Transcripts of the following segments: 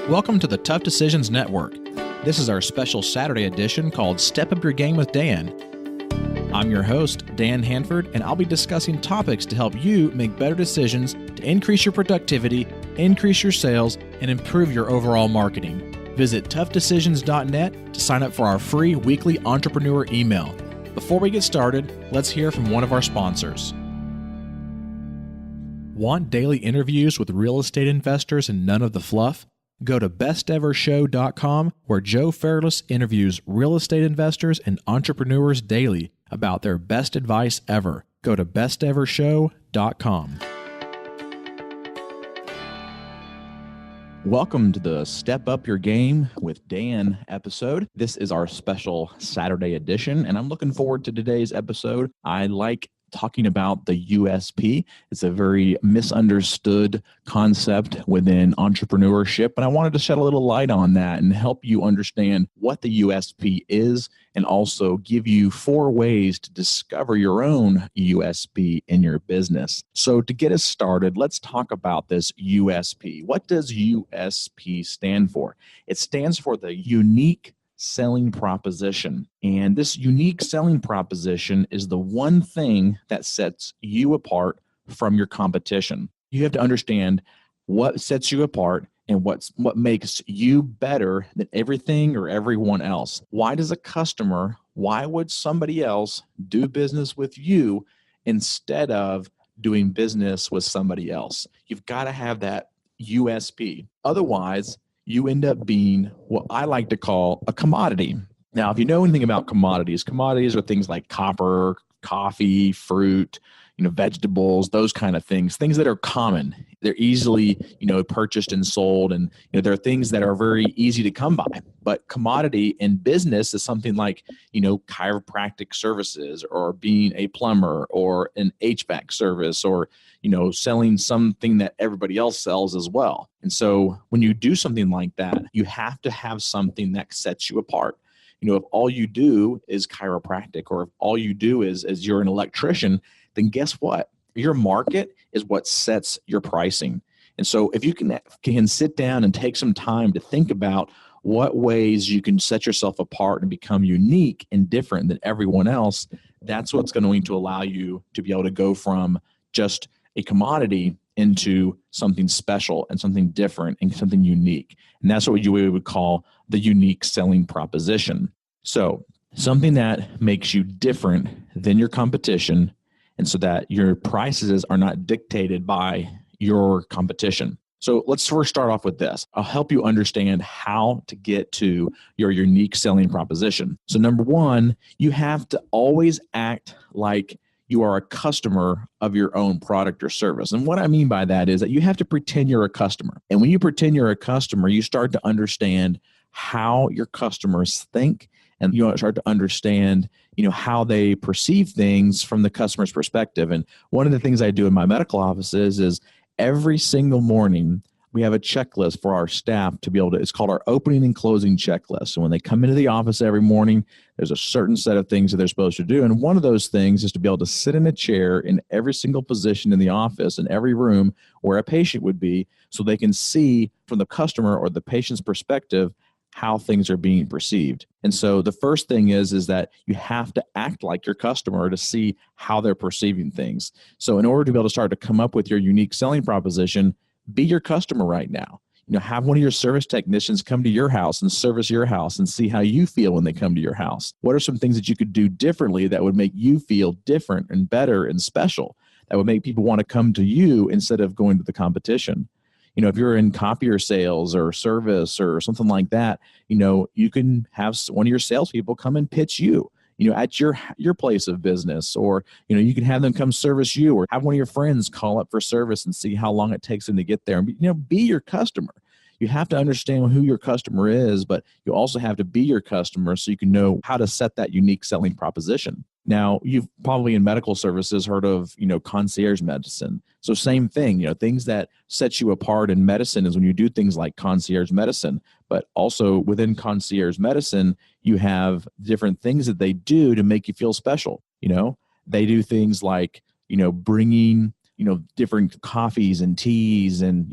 Welcome to the Tough Decisions Network. This is our special Saturday edition called Step Up Your Game with Dan. I'm your host, Dan Hanford, and I'll be discussing topics to help you make better decisions to increase your productivity, increase your sales, and improve your overall marketing. Visit toughdecisions.net to sign up for our free weekly entrepreneur email. Before we get started, let's hear from one of our sponsors. Want daily interviews with real estate investors and none of the fluff? Go to bestevershow.com, where Joe Fairless interviews real estate investors and entrepreneurs daily about their best advice ever. Go to bestevershow.com. Welcome to the Step Up Your Game with Dan episode. This is our special Saturday edition, and I'm looking forward to today's episode. I like talking about the USP. It's a very misunderstood concept within entrepreneurship, and I wanted to shed a little light on that and help you understand what the USP is, and also give you 4 ways to discover your own USP in your business. So to get us started, let's talk about this USP. What does USP stand for? It stands for the unique selling proposition. And this unique selling proposition is the one thing that sets you apart from your competition. You have to understand what sets you apart and what makes you better than everything or everyone else. Why would somebody else do business with you instead of doing business with somebody else? You've got to have that USP. Otherwise, you end up being what I like to call a commodity. Now, if you know anything about commodities are things like copper, coffee, fruit, vegetables, those kind of things that are common. They're easily, purchased and sold, and there are things that are very easy to come by. But commodity in business is something like, chiropractic services, or being a plumber, or an HVAC service, or selling something that everybody else sells as well. And so when you do something like that, you have to have something that sets you apart. If all you do is chiropractic, or if all you do is you're an electrician, then guess what? Your market is what sets your pricing. And so if you can sit down and take some time to think about what ways you can set yourself apart and become unique and different than everyone else, that's what's going to allow you to be able to go from just a commodity into something special and something different and something unique. And that's what we would call the unique selling proposition. So something that makes you different than your competition, and so that your prices are not dictated by your competition. So let's first start off with this. I'll help you understand how to get to your unique selling proposition. So number 1, you have to always act like you are a customer of your own product or service. And what I mean by that is that you have to pretend you're a customer. And when you pretend you're a customer, you start to understand how your customers think, and you start to understand, how they perceive things from the customer's perspective. And one of the things I do in my medical offices is every single morning, we have a checklist for our staff to be able to, it's called our opening and closing checklist. So when they come into the office every morning, there's a certain set of things that they're supposed to do. And one of those things is to be able to sit in a chair in every single position in the office, in every room where a patient would be, so they can see from the customer or the patient's perspective how things are being perceived. And so the first thing is that you have to act like your customer to see how they're perceiving things. So in order to be able to start to come up with your unique selling proposition, be your customer right now. Have one of your service technicians come to your house and service your house and see how you feel when they come to your house. What are some things that you could do differently that would make you feel different and better and special, that would make people want to come to you instead of going to the competition? If you're in copier sales or service or something like that, you can have one of your salespeople come and pitch you, at your place of business, or, you can have them come service you, or have one of your friends call up for service and see how long it takes them to get there. And, be your customer. You have to understand who your customer is, but you also have to be your customer so you can know how to set that unique selling proposition. Now, you've probably in medical services heard of, concierge medicine. So same thing, things that set you apart in medicine is when you do things like concierge medicine. But also within concierge medicine, you have different things that they do to make you feel special. They do things like, bringing different coffees and teas and,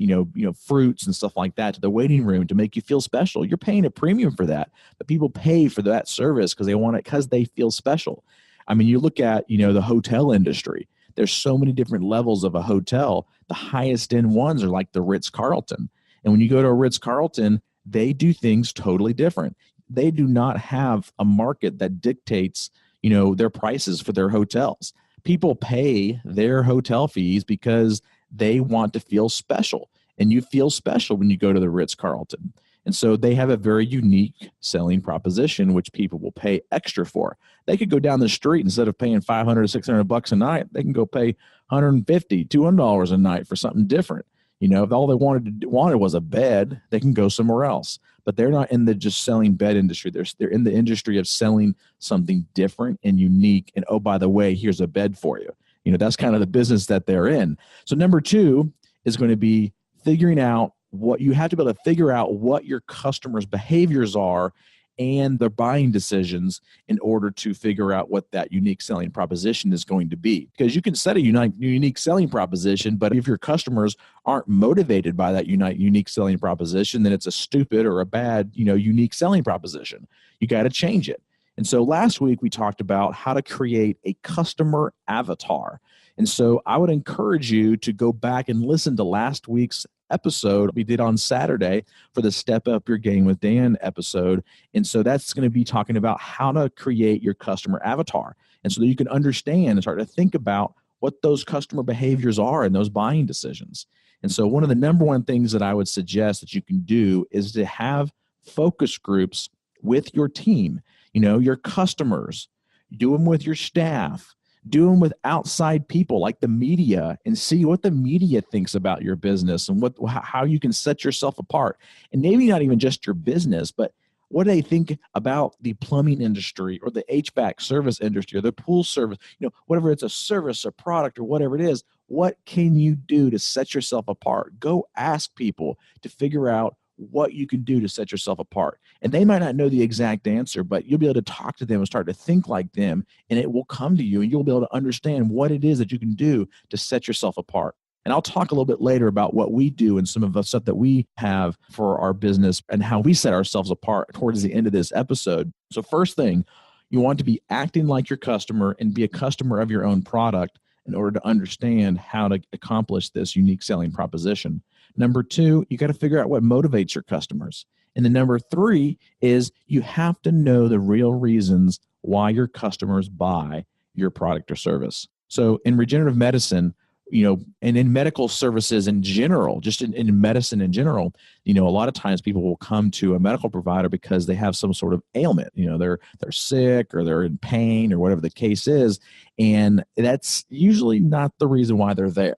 fruits and stuff like that to the waiting room to make you feel special. You're paying a premium for that, but people pay for that service because they want it, because they feel special. I mean, you look at, the hotel industry. There's so many different levels of a hotel. The highest end ones are like the Ritz-Carlton. And when you go to a Ritz-Carlton, they do things totally different. They do not have a market that dictates, their prices for their hotels. People pay their hotel fees because they want to feel special. And you feel special when you go to the Ritz-Carlton. And so they have a very unique selling proposition, which people will pay extra for. They could go down the street, instead of paying $500 to $600 a night, they can go pay $150, $200 a night for something different. If all they wanted was a bed, they can go somewhere else. But they're not in the just selling bed industry. They're in the industry of selling something different and unique. And oh, by the way, here's a bed for you. That's kind of the business that they're in. So number 2 is going to be figuring out what you have to be able to figure out what your customers' behaviors are and their buying decisions in order to figure out what that unique selling proposition is going to be. Because you can set a unique selling proposition, but if your customers aren't motivated by that unique selling proposition, then it's a stupid or a bad, unique selling proposition. You got to change it. And so last week we talked about how to create a customer avatar. And so I would encourage you to go back and listen to last week's episode we did on Saturday for the Step Up Your Game with Dan episode. And so that's going to be talking about how to create your customer avatar. And so that you can understand and start to think about what those customer behaviors are and those buying decisions. And so one of the number one things that I would suggest that you can do is to have focus groups with your team, your customers, do them with your staff, do them with outside people like the media, and see what the media thinks about your business and how you can set yourself apart. And maybe not even just your business, but what do they think about the plumbing industry or the HVAC service industry or the pool service, whatever it's a service or product or whatever it is. What can you do to set yourself apart? Go ask people to figure out what you can do to set yourself apart. And they might not know the exact answer, but you'll be able to talk to them and start to think like them, and it will come to you, and you'll be able to understand what it is that you can do to set yourself apart. And I'll talk a little bit later about what we do and some of the stuff that we have for our business and how we set ourselves apart towards the end of this episode. So first thing, you want to be acting like your customer and be a customer of your own product in order to understand how to accomplish this unique selling proposition. Number 2, you got to figure out what motivates your customers. And then number 3 is you have to know the real reasons why your customers buy your product or service. So in regenerative medicine, and in medical services in general, just in medicine in general, a lot of times people will come to a medical provider because they have some sort of ailment. They're sick or they're in pain or whatever the case is. And that's usually not the reason why they're there.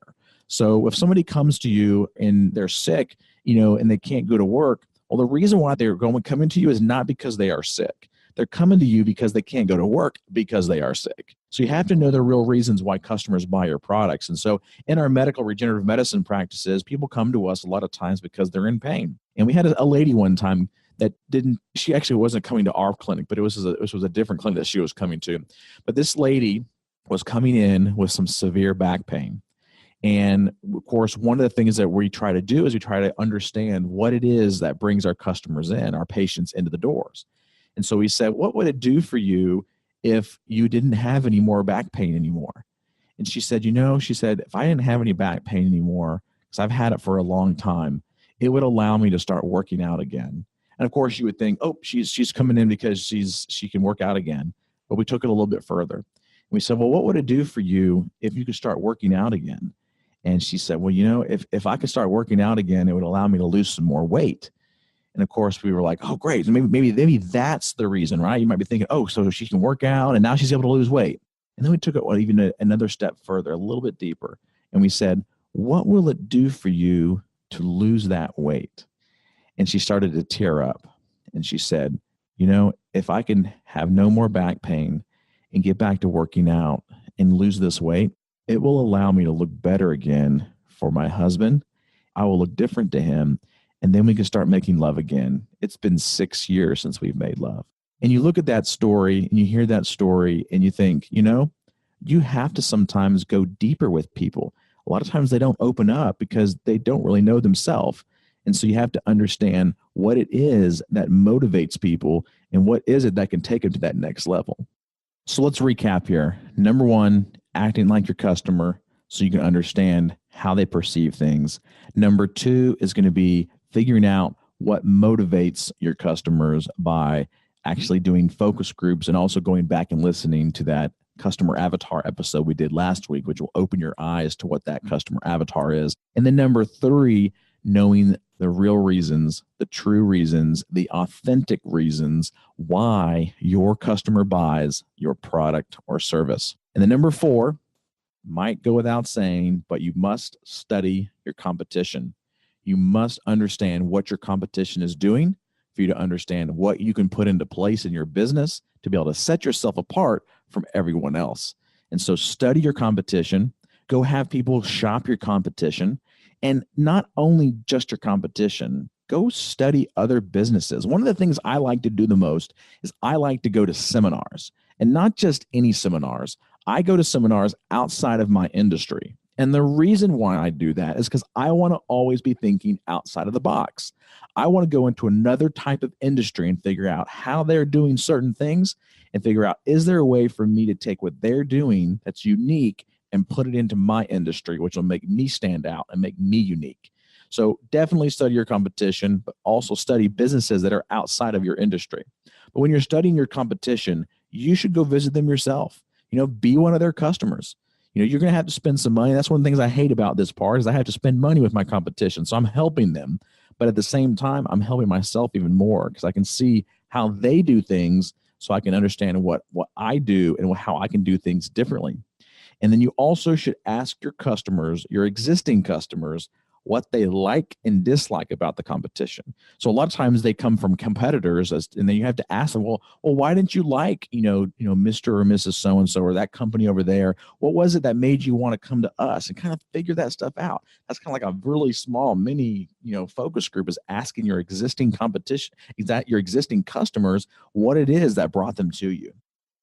So if somebody comes to you and they're sick, and they can't go to work, well, the reason why they're coming to you is not because they are sick. They're coming to you because they can't go to work because they are sick. So you have to know the real reasons why customers buy your products. And so in our medical regenerative medicine practices, people come to us a lot of times because they're in pain. And we had a lady one time that she actually wasn't coming to our clinic, but it was a different clinic that she was coming to. But this lady was coming in with some severe back pain. And of course, one of the things that we try to do is we try to understand what it is that brings our customers in, our patients into the doors. And so we said, what would it do for you if you didn't have any more back pain anymore? And she said, if I didn't have any back pain anymore, because I've had it for a long time, it would allow me to start working out again. And of course, you would think, oh, she's coming in because she can work out again. But we took it a little bit further. And we said, well, what would it do for you if you could start working out again? And she said, well, if I could start working out again, it would allow me to lose some more weight. And of course, we were like, oh, great. So maybe that's the reason, right? You might be thinking, oh, so she can work out and now she's able to lose weight. And then we took it even another step further, a little bit deeper. And we said, what will it do for you to lose that weight? And she started to tear up. And she said, if I can have no more back pain and get back to working out and lose this weight, it will allow me to look better again for my husband. I will look different to him. And then we can start making love again. It's been 6 years since we've made love. And you look at that story and you hear that story and you think, you have to sometimes go deeper with people. a lot of times they don't open up because they don't really know themselves. And so you have to understand what it is that motivates people and what is it that can take them to that next level. So let's recap here. Number one, acting like your customer so you can understand how they perceive things. Number two is going to be figuring out what motivates your customers by actually doing focus groups and also going back and listening to that customer avatar episode we did last week, which will open your eyes to what that customer avatar is. And then number three, knowing the real reasons, the true reasons, the authentic reasons why your customer buys your product or service. And then number four, might go without saying, but you must study your competition. You must understand what your competition is doing for you to understand what you can put into place in your business to be able to set yourself apart from everyone else. And so study your competition, go have people shop your competition, and not only just your competition, go study other businesses. One of the things I like to do the most is I like to go to seminars, and not just any seminars. I go to seminars outside of my industry. And the reason why I do that is because I want to always be thinking outside of the box. I want to go into another type of industry and figure out how they're doing certain things and figure out, is there a way for me to take what they're doing that's unique and put it into my industry, which will make me stand out and make me unique. So definitely study your competition, but also study businesses that are outside of your industry. But when you're studying your competition, you should go visit them yourself. Be one of their customers. You're going to have to spend some money. That's one of the things I hate about this part is I have to spend money with my competition. So I'm helping them. But at the same time, I'm helping myself even more because I can see how they do things so I can understand what I do and how I can do things differently. And then you also should ask your customers, your existing customers, what they like and dislike about the competition. So a lot of times they come from competitors, and then you have to ask them, well, why didn't you like, Mr. or Mrs. So-and-so or that company over there? What was it that made you want to come to us? And kind of figure that stuff out. That's kind of like a really small mini, focus group is asking your existing competition, your existing customers, what it is that brought them to you.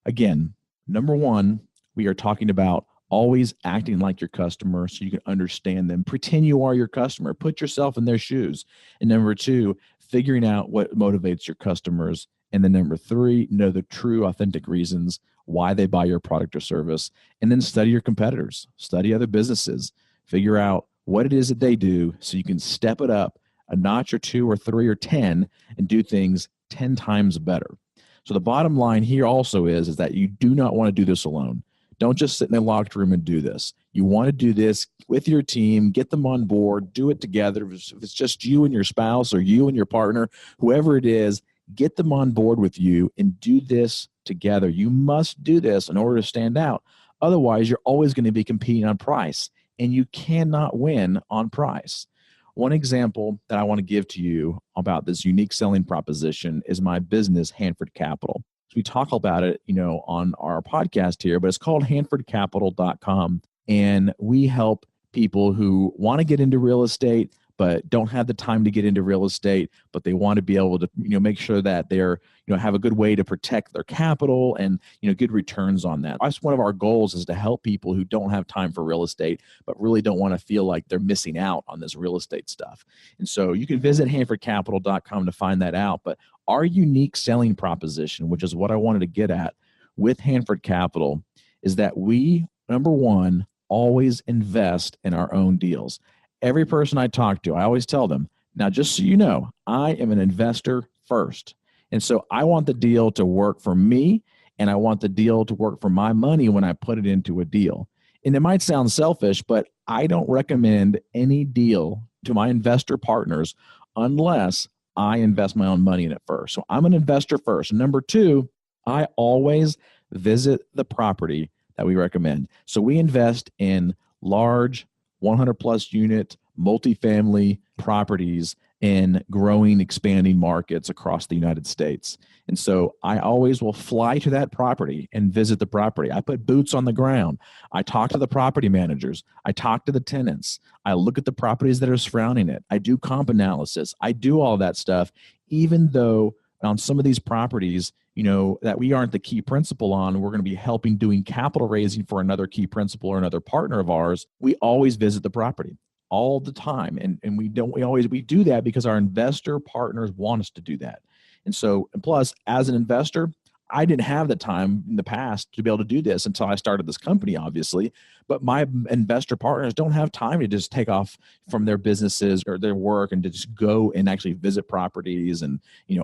Again, number one, we are talking about always acting like your customer so you can understand them. Pretend you are your customer. Put yourself in their shoes. And number two, figuring out what motivates your customers. And then number three, know the true, authentic reasons why they buy your product or service. And then study your competitors. Study other businesses. Figure out what it is that they do so you can step it up a notch or two or three or 10 and do things 10 times better. So the bottom line here also is that you do not want to do this alone. Don't just sit in a locked room and do this. You want to do this with your team, get them on board, do it together. If it's just you and your spouse or you and your partner, whoever it is, get them on board with you and do this together. You must do this in order to stand out. Otherwise, you're always going to be competing on price, and you cannot win on price. One example that I want to give to you about this unique selling proposition is my business, Hanford Capital. We talk about it, on our podcast here, but it's called handfordcapital.com. And we help people who want to get into real estate, but don't have the time to get into real estate, but they want to be able to, make sure that they're, have a good way to protect their capital and, good returns on that. That's one of our goals is to help people who don't have time for real estate, but really don't want to feel like they're missing out on this real estate stuff. And so you can visit handfordcapital.com to find that out. But our unique selling proposition, which is what I wanted to get at with Hanford Capital, is that we, number one, always invest in our own deals. Every person I talk to, I always tell them, now, just so you know, I am an investor first. And so I want the deal to work for me, and I want the deal to work for my money when I put it into a deal. And it might sound selfish, but I don't recommend any deal to my investor partners unless I invest my own money in it first. So I'm an investor first. Number two, I always visit the property that we recommend. So we invest in large 100 plus unit multifamily properties in growing, expanding markets across the United States. And so I always will fly to that property and visit the property. I put boots on the ground. I talk to the property managers. I talk to the tenants. I look at the properties that are surrounding it. I do comp analysis. I do all that stuff, even though on some of these properties, that we aren't the key principal on, we're going to be helping doing capital raising for another key principal or another partner of ours, we always visit the property all the time. And we do that because our investor partners want us to do that. And plus, as an investor, I didn't have the time in the past to be able to do this until I started this company, obviously. But my investor partners don't have time to just take off from their businesses or their work and to just go and actually visit properties and,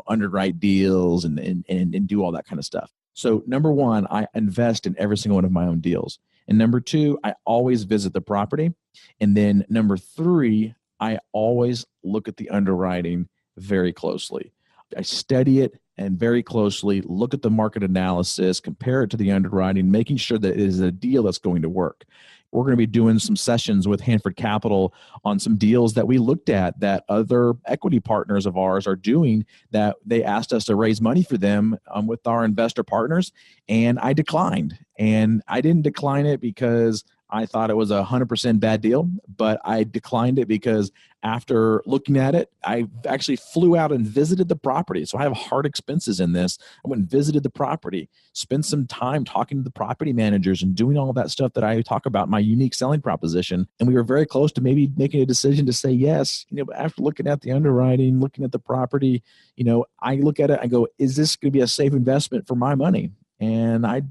underwrite deals and do all that kind of stuff. So number one, I invest in every single one of my own deals. And number two, I always visit the property. And then number three, I always look at the underwriting very closely. I study it and very closely, look at the market analysis, compare it to the underwriting, making sure that it is a deal that's going to work. We're going to be doing some sessions with Hanford Capital on some deals that we looked at that other equity partners of ours are doing, that they asked us to raise money for them with our investor partners, and I declined. And I didn't decline it because I thought it was 100% bad deal, but I declined it because after looking at it, I actually flew out and visited the property. So I have hard expenses in this. I went and visited the property, spent some time talking to the property managers and doing all of that stuff that I talk about, my unique selling proposition. And we were very close to maybe making a decision to say yes. But after looking at the underwriting, looking at the property, I look at it, I go, is this going to be a safe investment for my money? And I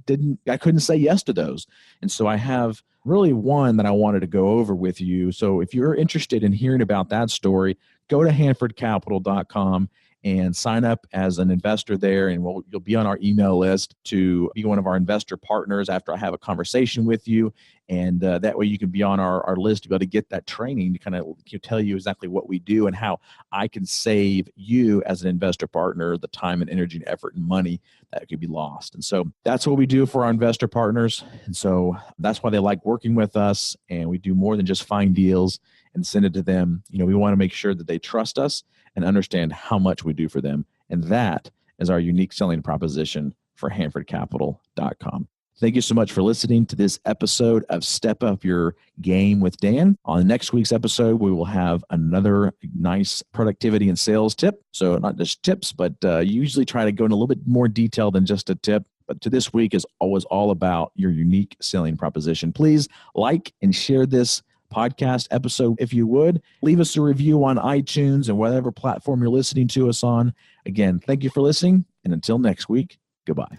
couldn't say yes to those. And so I have really one that I wanted to go over with you. So if you're interested in hearing about that story, go to hanfordcapital.com and sign up as an investor there. And you'll be on our email list to be one of our investor partners after I have a conversation with you. And that way you can be on our list to be able to get that training to kind of tell you exactly what we do and how I can save you as an investor partner the time and energy and effort and money that could be lost. And so that's what we do for our investor partners. And so that's why they like working with us. And we do more than just find deals and send it to them. We want to make sure that they trust us and understand how much we do for them. And that is our unique selling proposition for HanfordCapital.com. Thank you so much for listening to this episode of Step Up Your Game with Dan. On next week's episode, we will have another nice productivity and sales tip. So not just tips, but usually try to go in a little bit more detail than just a tip. But to this week is always all about your unique selling proposition. Please like and share this podcast episode if you would. Leave us a review on iTunes and whatever platform you're listening to us on. Again, thank you for listening. And until next week, goodbye.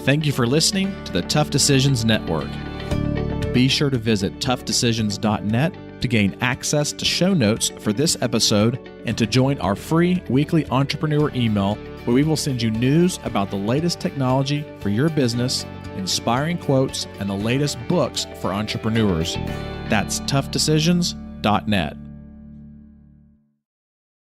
Thank you for listening to the Tough Decisions Network. Be sure to visit toughdecisions.net to gain access to show notes for this episode and to join our free weekly entrepreneur email where we will send you news about the latest technology for your business, inspiring quotes, and the latest books for entrepreneurs. That's toughdecisions.net.